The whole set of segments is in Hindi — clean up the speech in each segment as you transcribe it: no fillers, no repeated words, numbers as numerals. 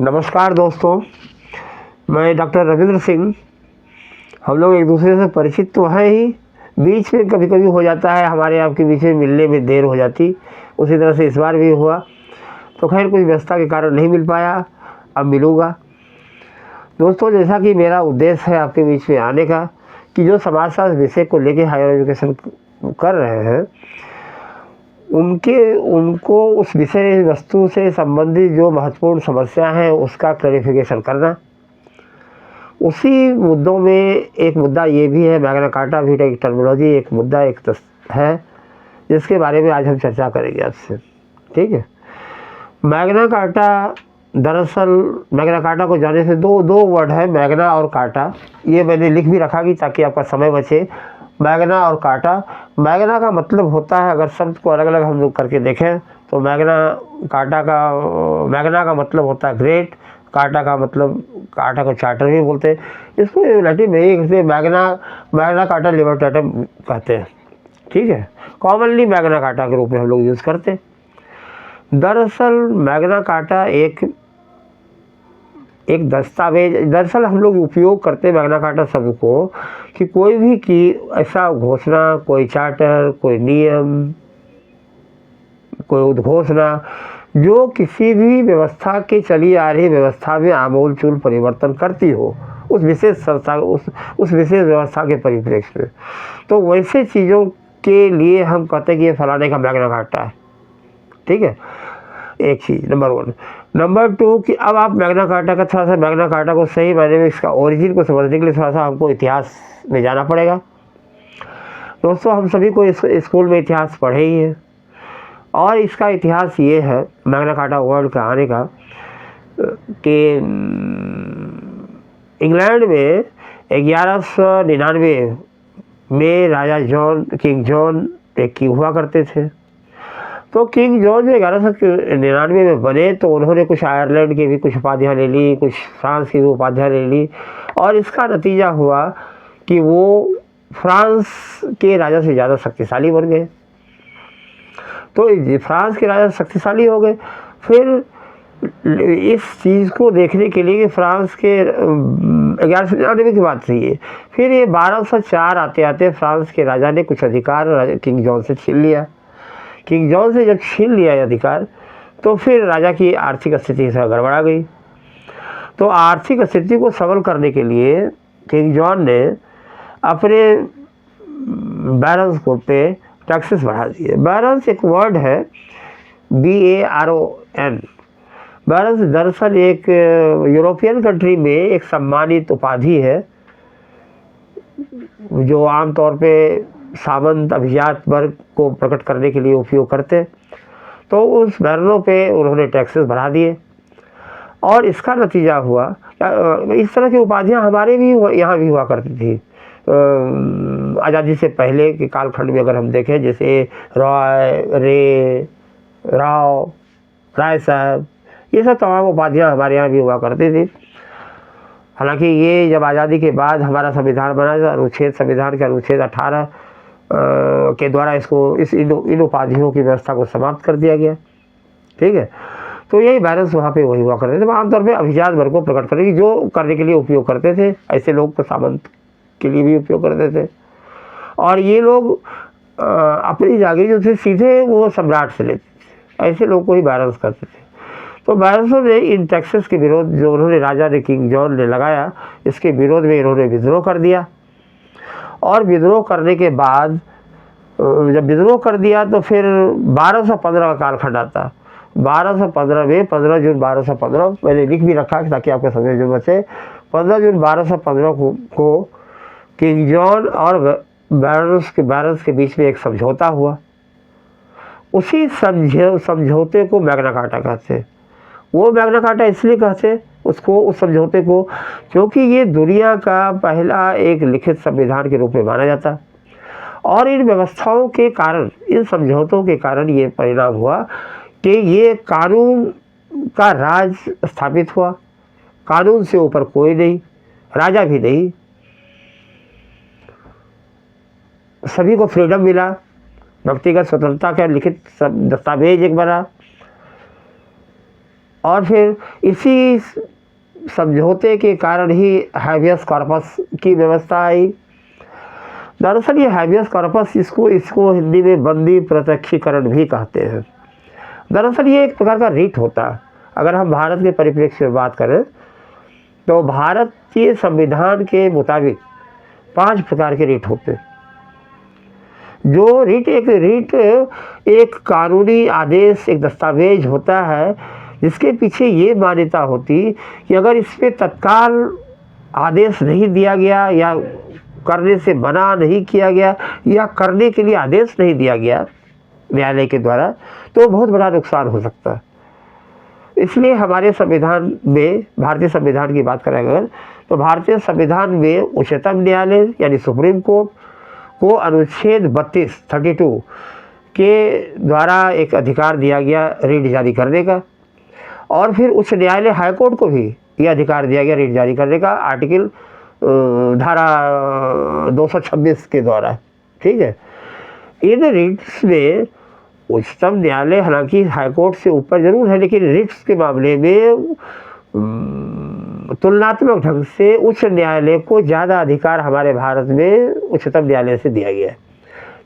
नमस्कार दोस्तों, मैं डॉक्टर रविंद्र सिंह। हम लोग एक दूसरे से परिचित तो हैं ही, बीच में कभी कभी हो जाता है हमारे आपके बीच में मिलने में देर हो जाती। उसी तरह से इस बार भी हुआ, तो खैर कुछ व्यस्तता के कारण नहीं मिल पाया, अब मिलूँगा। दोस्तों, जैसा कि मेरा उद्देश्य है आपके बीच में आने का कि जो समाजशास्त्र विषय को लेके हायर एजुकेशन कर रहे हैं उनको उस विषय वस्तु से संबंधित जो महत्वपूर्ण समस्या है उसका क्लैरिफिकेशन करना। उसी मुद्दों में एक मुद्दा ये भी है, मैग्ना कार्टा भी एक टर्मिनोलॉजी, एक मुद्दा है जिसके बारे में आज हम चर्चा करेंगे आपसे। ठीक है। मैग्ना कार्टा, दरअसल मैग्ना कार्टा को जाने से दो वर्ड है, मैग्ना और कार्टा। ये मैंने लिख भी रखा कि ताकि आपका समय बचे। मैग्ना और कार्टा। मैग्ना का मतलब होता है, अगर शब्द को अलग अलग हम लोग करके देखें तो मैग्ना का मतलब होता है ग्रेट। कार्टा को चार्टर भी बोलते हैं। इसको लैटिन में एक से मैग्ना कार्टा लिबर्टैटम कहते हैं। ठीक है। कॉमनली मैग्ना कार्टा के रूप में हम लोग यूज़ करते हैं। दरअसल मैग्ना कार्टा एक दस्तावेज, दरअसल हम लोग उपयोग करते हैं मैग्ना कार्टा शब्द को कि कोई भी की ऐसा घोषणा, कोई चार्टर, कोई नियम, कोई उद्घोषणा जो किसी भी व्यवस्था के चली आ रही व्यवस्था में आमूल-चूल परिवर्तन करती हो, उस विशेष संस्था उस विशेष व्यवस्था के परिप्रेक्ष्य में, तो वैसे चीज़ों के लिए हम कहते हैं कि ये फलाने का मैग्ना कार्टा है। ठीक है, एक चीज़ नंबर 1। नंबर 2 कि अब आप मैग्ना कार्टा को सही मायने में इसका ओरिजिन को समझने के लिए थोड़ा सा हमको इतिहास में जाना पड़ेगा। दोस्तों, हम सभी को स्कूल में इतिहास पढ़े ही है, और इसका इतिहास ये है मैग्ना कार्टा वर्ड का आने का कि इंग्लैंड में 1199 में राजा किंग जॉन एक किंग हुआ करते थे। तो किंग जॉन जो 1199 में बने तो उन्होंने कुछ आयरलैंड की भी कुछ उपाधियाँ ले ली, कुछ फ्रांस की भी उपाधियाँ ले ली, और इसका नतीजा हुआ कि वो फ्रांस के राजा से ज़्यादा शक्तिशाली बन गए। तो फ्रांस के राजा शक्तिशाली हो गए। फिर इस चीज़ को देखने के लिए कि फ्रांस के 1199 की बात थी ये, फिर ये 1204 आते आते फ्रांस के राजा ने कुछ अधिकार किंग जॉन से छीन लिया। किंग जॉन से जब छीन लिया अधिकार, तो फिर राजा की आर्थिक स्थिति से गड़बड़ा गई। तो आर्थिक स्थिति को सबल करने के लिए किंग जॉन ने अपने बैरन्स को पे टैक्सेस बढ़ा दिए। बैरन्स एक वर्ड है, BARON। बैरन्स दरअसल एक यूरोपियन कंट्री में एक सम्मानित उपाधि है जो आमतौर पे सामंत अभिजात वर्ग को प्रकट करने के लिए उपयोग करते। तो उस बैरनों पे उन्होंने टैक्सेस बढ़ा दिए, और इसका नतीजा हुआ इस तरह की उपाधियां हमारे भी यहाँ भी हुआ करती थी आज़ादी से पहले के कालखंड में। अगर हम देखें, जैसे राय साहब, ये सब तमाम उपाधियां हमारे यहाँ भी हुआ करती थी। हालांकि ये जब आज़ादी के बाद हमारा संविधान बना, संविधान के अनुच्छेद 18 के द्वारा इन उपाधियों की व्यवस्था को समाप्त कर दिया गया। ठीक है। तो यही बैलेंस वहाँ पे वही हुआ करते थे। आमतौर पे अभिजात वर्ग को प्रकट करने की जो करने के लिए उपयोग करते थे, ऐसे लोग तो सामंत के लिए भी उपयोग करते थे, और ये लोग अपनी जागीर जो थे सीधे वो सम्राट से लेते थे। ऐसे लोग को ही बैलेंस करते थे। तो बैरन्सों ने इन टैक्सेस के विरोध जो उन्होंने राजा ने किंग जॉन ने लगाया, इसके विरोध में इन्होंने विद्रोह कर दिया। और विद्रोह करने के बाद जब विद्रोह कर दिया तो फिर 1215 का कालखंड आता। 1215 में 15 जून 1215, मैंने लिख भी रखा ताकि आपको समझ में बचे। 15 जून 1215 को किंग जॉन और बैरन्स के बीच में एक समझौता हुआ। उसी समझौते को मैग्ना कार्टा कहते हैं। वो मैग्ना कार्टा इसलिए कहते उसको, उस समझौते को, क्योंकि ये दुनिया का पहला एक लिखित संविधान के रूप में माना जाता। और इन व्यवस्थाओं के कारण, इन समझौतों के कारण ये परिणाम हुआ कि ये कानून का राज स्थापित हुआ। कानून से ऊपर कोई नहीं, राजा भी नहीं, सभी को फ्रीडम मिला, व्यक्तिगत स्वतंत्रता का लिखित दस्तावेज एक बना। और फिर इसी समझौते के कारण ही हैबियस कॉर्पस की व्यवस्था आई। दरअसल ये हैबियस कॉर्पस इसको हिंदी में बंदी प्रत्यक्षीकरण भी कहते हैं। दरअसल ये एक प्रकार का रिट होता है। अगर हम भारत के परिप्रेक्ष्य में बात करें तो भारतीय संविधान के मुताबिक 5 प्रकार के रिट होते हैं। जो रिट एक कानूनी आदेश, एक दस्तावेज होता है जिसके पीछे ये मान्यता होती कि अगर इस पर तत्काल आदेश नहीं दिया गया या करने से मना नहीं किया गया या करने के लिए आदेश नहीं दिया गया न्यायालय के द्वारा तो बहुत बड़ा नुकसान हो सकता है। इसलिए हमारे संविधान में, भारतीय संविधान की बात करें अगर, तो भारतीय संविधान में उच्चतम न्यायालय यानी सुप्रीम कोर्ट को अनुच्छेद 32 के द्वारा एक अधिकार दिया गया रिट जारी करने का, और फिर उच्च न्यायालय हाईकोर्ट को भी यह अधिकार दिया गया रिट जारी करने का आर्टिकल धारा 226 के द्वारा। ठीक है, इन रिट्स में उच्चतम न्यायालय हालांकि हाईकोर्ट से ऊपर जरूर है, लेकिन रिट्स के मामले में तुलनात्मक ढंग से उच्च न्यायालय को ज़्यादा अधिकार हमारे भारत में उच्चतम न्यायालय से दिया गया है,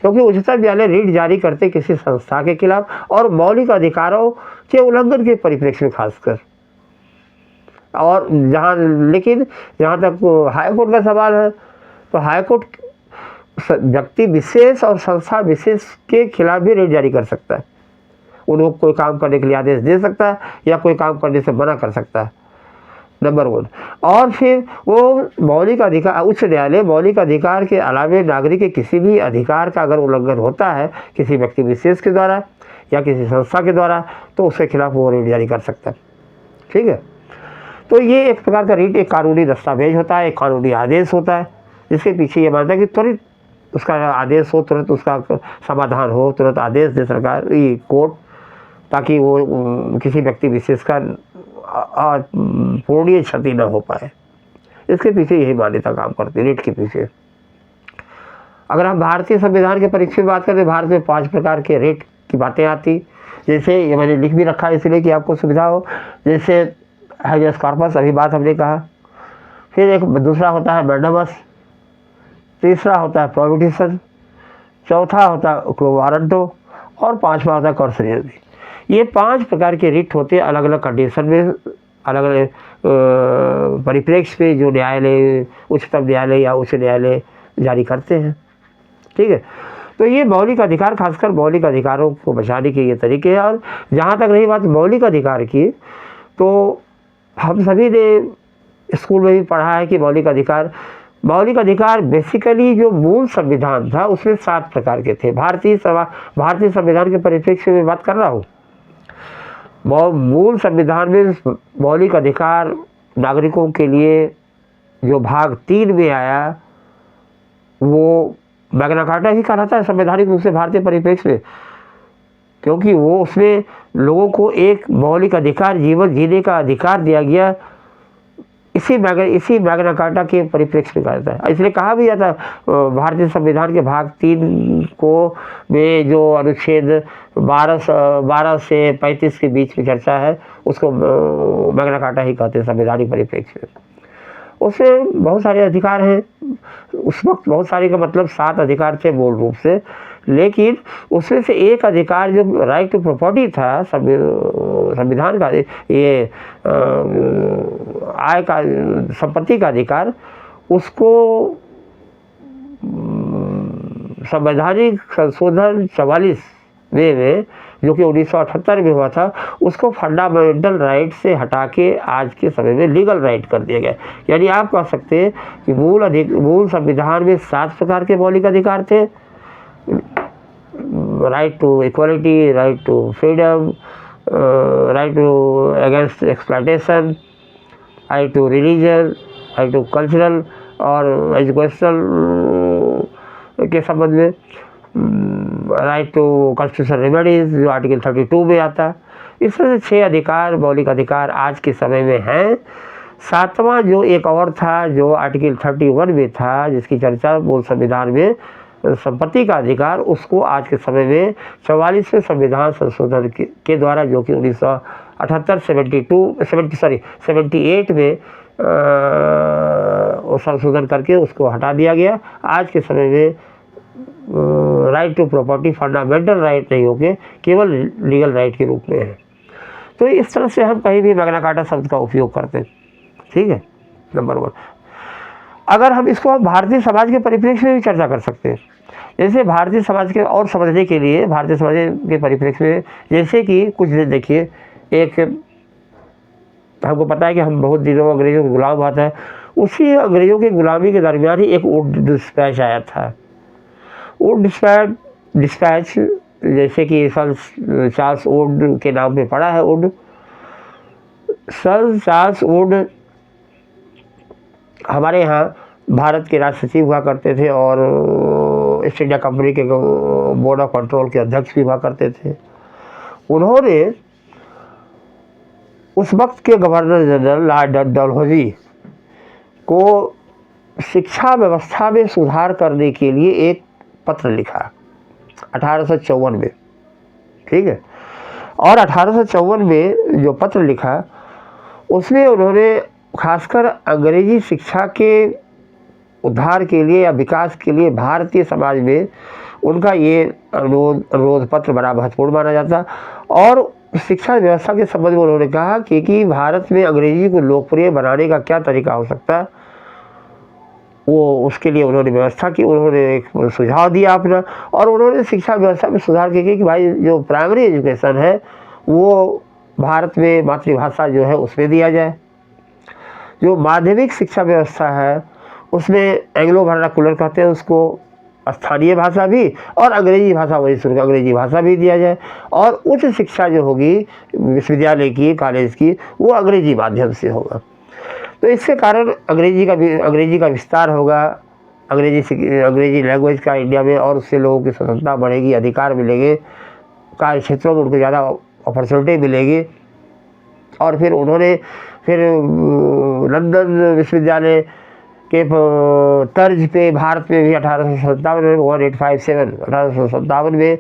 क्योंकि उच्चतम न्यायालय रिट जारी करते किसी संस्था के खिलाफ और मौलिक अधिकारों के उल्लंघन के परिप्रेक्ष्य में खासकर। और लेकिन जहाँ तक हाईकोर्ट का सवाल है तो हाईकोर्ट व्यक्ति विशेष और संस्था विशेष के खिलाफ भी रिट जारी कर सकता है। उन्हें कोई काम करने के लिए आदेश दे सकता है या कोई काम करने से मना कर सकता है, नंबर 1। और फिर वो मौलिक अधिकार, उच्च न्यायालय मौलिक अधिकार के अलावे नागरिक के किसी भी अधिकार का अगर उल्लंघन होता है किसी व्यक्ति विशेष के द्वारा या किसी संस्था के द्वारा तो उसके खिलाफ वो रिट जारी कर सकता है। ठीक है, तो ये एक प्रकार का रिट एक कानूनी दस्तावेज होता है, एक कानूनी आदेश होता है जिसके पीछे ये मानता है कि त्वरित उसका आदेश हो, तुरंत उसका समाधान हो, तुरंत आदेश दे सरकार कोर्ट, ताकि वो किसी व्यक्ति विशेष का पूर्णीय क्षति न हो पाए। इसके पीछे यही मान्यता काम करती है रिट के पीछे। अगर हम भारतीय संविधान के परिप्रेक्ष्य में बात करें, भारत में 5 प्रकार के रिट की बातें आती, जैसे ये मैंने लिख भी रखा है इसलिए कि आपको सुविधा हो। जैसे हैबियस कॉर्पस, अभी बात हमने कहा। फिर एक दूसरा होता है मैंडामस, तीसरा होता है प्रोहिबिशन, चौथा होता है क्वो वारंटो और 5वां होता है कॉर्सरियस। ये 5 प्रकार के रिट होते हैं अलग अलग कंडीशन में, अलग अलग परिप्रेक्ष्य में जो न्यायालय, उच्चतम न्यायालय या उच्च न्यायालय जारी करते हैं। ठीक है, तो ये मौलिक अधिकार, खासकर मौलिक अधिकारों को बचाने के ये तरीके हैं। और जहाँ तक रही बात मौलिक अधिकार की, तो हम सभी ने स्कूल में भी पढ़ा है कि मौलिक अधिकार बेसिकली जो मूल संविधान था उसमें 7 प्रकार के थे। भारतीय संविधान के परिप्रेक्ष्य में बात कर रहा हूँ। मूल संविधान में मौलिक अधिकार नागरिकों के लिए जो भाग 3 में आया वो मैग्ना कार्टा ही कहलाता है संवैधानिक रूप से भारतीय परिप्रेक्ष्य में, क्योंकि वो उसमें लोगों को एक मौलिक अधिकार, जीवन जीने का अधिकार दिया गया। इसी मैग्ना कार्टा के परिप्रेक्ष्य में कहा जाता है। इसलिए कहा भी जाता है भारतीय संविधान के भाग 3 को में जो अनुच्छेद 12 से 35 के बीच की चर्चा है उसको मैग्ना कार्टा ही कहते हैं संवैधानिक परिप्रेक्ष्य में। उसमें बहुत सारे अधिकार हैं। उस वक्त बहुत सारे का मतलब 7 अधिकार थे मूल रूप से, लेकिन उसमें से एक अधिकार जो राइट टू प्रॉपर्टी था संविधान का, ये आय का, संपत्ति का अधिकार, उसको संवैधानिक संशोधन 44 में जो कि 1978 में हुआ था, उसको फंडामेंटल राइट से हटा के आज के समय में लीगल राइट कर दिया गया। यानी आप कह सकते हैं कि मूल संविधान में 7 प्रकार के मौलिक अधिकार थे। Right to equality, right to freedom, right to against exploitation, right to religion, right to cultural और एजुकेशनल के संबंध में, राइट टू कॉन्स्टिट्यूशनल रेमेडीज जो आर्टिकल 32 में आता है। इस तरह से 6 अधिकार, मौलिक अधिकार आज के समय में हैं। 7वां जो एक और था जो आर्टिकल 31 में था, जिसकी चर्चा मूल संविधान में, संपत्ति का अधिकार, उसको आज के समय में 44वें संविधान संशोधन के द्वारा, जो कि 78 में वो संशोधन करके उसको हटा दिया गया। आज के समय में right to property fundamental right नहीं होके केवल लीगल राइट के रूप में है। तो इस तरह से हम कहीं भी मैग्ना कार्टा शब्द का उपयोग करते हैं, ठीक है, नंबर 1। अगर हम इसको भारतीय समाज के परिप्रेक्ष्य में भी चर्चा कर सकते हैं, जैसे भारतीय समाज के और समझने के लिए भारतीय समाज के परिप्रेक्ष्य में, जैसे कि कुछ दिन देखिए, एक हमको पता है कि हम बहुत दिनों अंग्रेजों के गुलाम हुआ था, उसी अंग्रेजों की गुलामी के दरमियान ही एक वुड डिस्पैच आया था। वुड डिस्पैच जैसे कि सन चार्ल्स वुड के नाम पे पड़ा है। वुड, सन चार्ल्स वुड हमारे यहाँ भारत के राज सचिव हुआ करते थे और ईस्ट इंडिया कंपनी के बोर्ड ऑफ कंट्रोल के अध्यक्ष भी हुआ करते थे। उन्होंने उस वक्त के गवर्नर जनरल लॉर्ड डलहौजी को शिक्षा व्यवस्था में सुधार करने के लिए एक पत्र लिखा 1854 में, ठीक है। और 1854 में जो पत्र लिखा उसमें उन्होंने खासकर अंग्रेजी शिक्षा के उद्धार के लिए या विकास के लिए भारतीय समाज में उनका ये अनुरोध पत्र बड़ा महत्वपूर्ण माना जाता। और शिक्षा व्यवस्था के संबंध में उन्होंने कहा कि भारत में अंग्रेजी को लोकप्रिय बनाने का क्या तरीका हो सकता है, वो उसके लिए उन्होंने व्यवस्था की। उन्होंने एक सुझाव दिया अपना, और उन्होंने शिक्षा व्यवस्था में सुधार किया कि भाई जो प्राइमरी एजुकेशन है वो भारत में मातृभाषा जो है उसमें दिया जाए, जो माध्यमिक शिक्षा व्यवस्था है उसमें एंग्लो वर्नाकुलर कहते हैं उसको, स्थानीय भाषा भी और अंग्रेजी भाषा वही शुरू अंग्रेजी भाषा भी दिया जाए, और उच्च शिक्षा जो होगी विश्वविद्यालय की कॉलेज की वो अंग्रेजी माध्यम से होगा। तो इसके कारण अंग्रेजी का विस्तार होगा, अंग्रेजी लैंग्वेज का इंडिया में, और उससे लोगों की स्वतंत्रता बढ़ेगी, अधिकार मिलेंगे, कार्य क्षेत्रों में उनको ज़्यादा अपॉर्चुनिटी मिलेगी। और फिर उन्होंने लंदन विश्वविद्यालय के तर्ज पे भारत में भी 1857 में 1857 में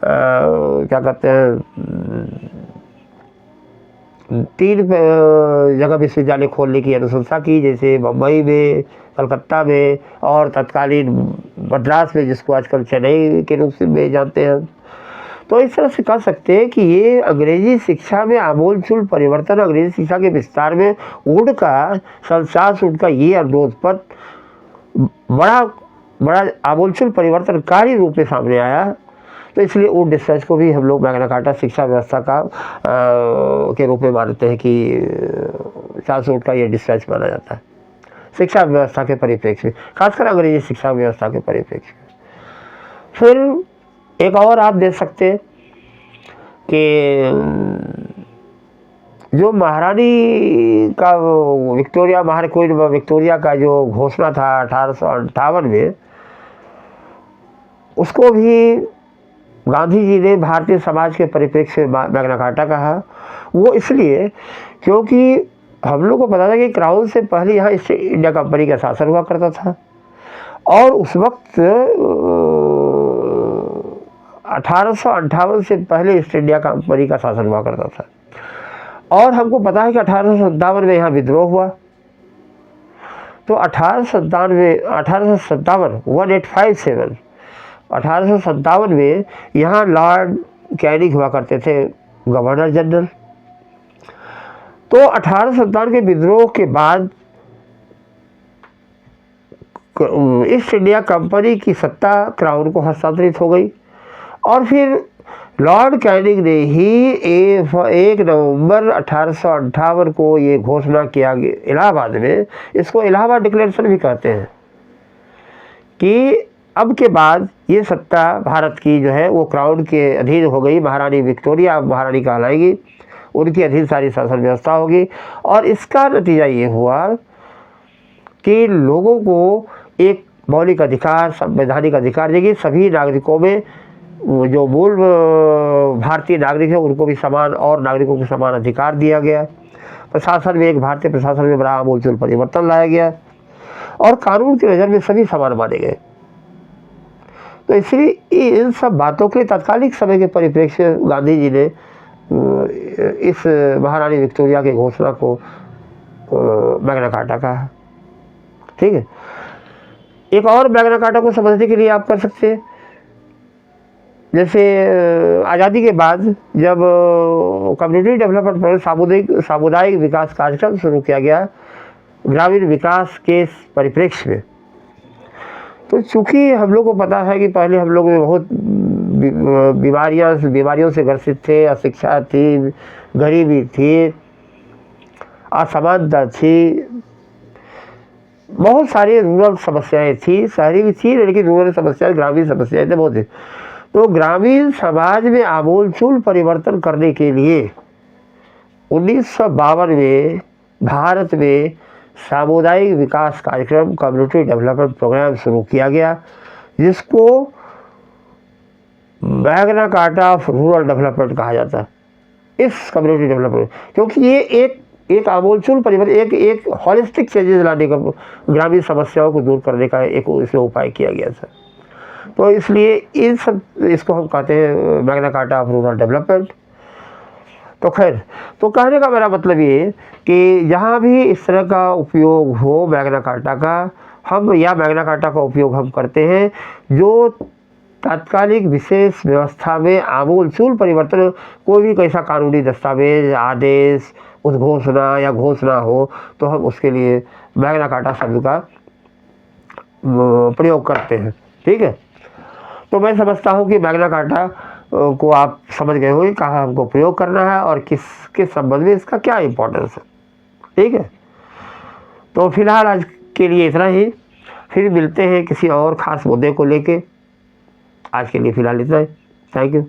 क्या कहते हैं 3 जगह विश्वविद्यालय खोलने की अनुशंसा की, जैसे मुंबई में, कलकत्ता में और तत्कालीन मद्रास में, जिसको आजकल चेन्नई के रूप से में जानते हैं। तो इस तरह से कह सकते हैं कि ये अंग्रेजी शिक्षा में आमूलचूल परिवर्तन, अंग्रेजी शिक्षा के विस्तार में वुड का ये अनुरोध पत्र बड़ा आमूलचूल परिवर्तनकारी रूप में सामने आया। तो इसलिए वुड डिस्पैच को भी हम लोग मैग्ना कार्टा शिक्षा व्यवस्था का के रूप में मानते हैं कि चार्ल्स वुड का ये डिस्पैच माना जाता है शिक्षा व्यवस्था के परिप्रेक्ष्य में, खासकर अंग्रेजी शिक्षा व्यवस्था के परिप्रेक्ष्य में। फिर एक और आप देख सकते हैं कि जो महारानी का विक्टोरिया का जो घोषणा था 1858 में, उसको भी गांधी जी ने भारतीय समाज के परिप्रेक्ष्य में मैग्ना कार्टा कहा। वो इसलिए क्योंकि हम लोग को पता था कि क्राउन से पहले यहाँ ईस्ट इंडिया कंपनी का शासन हुआ करता था, और उस वक्त 1858 से पहले ईस्ट इंडिया कंपनी का शासन हुआ करता था। और हमको पता है कि 1857 में यहाँ विद्रोह हुआ। तो 1857 में यहाँ लॉर्ड कैनिंग हुआ करते थे गवर्नर जनरल। तो 1857 के विद्रोह के बाद ईस्ट इंडिया कंपनी की सत्ता क्राउन को हस्तांतरित हो गई, और फिर लॉर्ड कैनिंग ने ही 1 नवंबर 1858 को ये घोषणा किया गया इलाहाबाद में, इसको इलाहाबाद डिक्लेरेशन भी कहते हैं, कि अब के बाद ये सत्ता भारत की जो है वो क्राउन के अधीन हो गई। महारानी विक्टोरिया महारानी कहलाएगी, उनकी अधीन सारी शासन व्यवस्था होगी। और इसका नतीजा ये हुआ कि लोगों को एक मौलिक अधिकार, संवैधानिक अधिकार देगी। सभी नागरिकों में जो मूल भारतीय नागरिक है उनको भी समान, और नागरिकों को समान अधिकार दिया गया। प्रशासन में, एक भारतीय प्रशासन में बड़ा आमूलचूल परिवर्तन लाया गया, और कानून की नज़र में सभी समान माने गए। तो इसलिए इन सब बातों के तत्कालिक समय के परिप्रेक्ष्य गांधी जी ने इस महारानी विक्टोरिया की घोषणा को मैग्ना कार्टा कहा। ठीक है। एक और मैग्ना कार्टा को समझने के लिए आप कर सकते हैं, जैसे आज़ादी के बाद जब कम्युनिटी डेवलपमेंट पर सामुदायिक विकास कार्यक्रम शुरू किया गया ग्रामीण विकास के परिप्रेक्ष्य में, तो चूँकि हम लोग को पता है कि पहले हम लोग बहुत बीमारियों से ग्रसित थे, अशिक्षा थी, गरीबी थी, असमानता थी, बहुत सारी रूरल समस्याएं थी, शहरी भी थी लेकिन रूरल समस्याएं, ग्रामीण समस्याएं थे बहुत थी। तो ग्रामीण समाज में आमूलचूल परिवर्तन करने के लिए 1952 में भारत में सामुदायिक विकास कार्यक्रम कम्युनिटी डेवलपमेंट प्रोग्राम शुरू किया गया, जिसको Magna carta of rural development कहा जाता है। इस कम्युनिटी डेवलपमेंट, क्योंकि ये एक आमूलचूल परिवर्तन, एक हॉलिस्टिक चेंजेस लाने का, ग्रामीण समस्याओं को दूर करने का एक इसमें उपाय किया गया था। तो इसलिए इसको हम कहते हैं Magna carta of rural development. तो खैर, तो कहने का मेरा मतलब ये कि जहाँ भी इस तरह का उपयोग हो मैग्ना कार्टा का, मैग्ना कार्टा का उपयोग हम करते हैं जो तात्कालिक विशेष व्यवस्था में आमूलचूल परिवर्तन, कोई भी कैसा कानूनी दस्तावेज, आदेश, उद्घोषणा या घोषणा हो तो हम उसके लिए मैग्ना कार्टा शब्द का प्रयोग करते हैं। ठीक है। तो मैं समझता हूँ कि मैग्ना कार्टा को आप समझ गए होंगे कहाँ हमको प्रयोग करना है और किसके संबंध में इसका क्या इम्पोर्टेंस है। ठीक है। तो फिलहाल आज के लिए इतना ही, फिर मिलते हैं किसी और ख़ास मुद्दे को लेके। आज के लिए फ़िलहाल इतना ही। Thank you.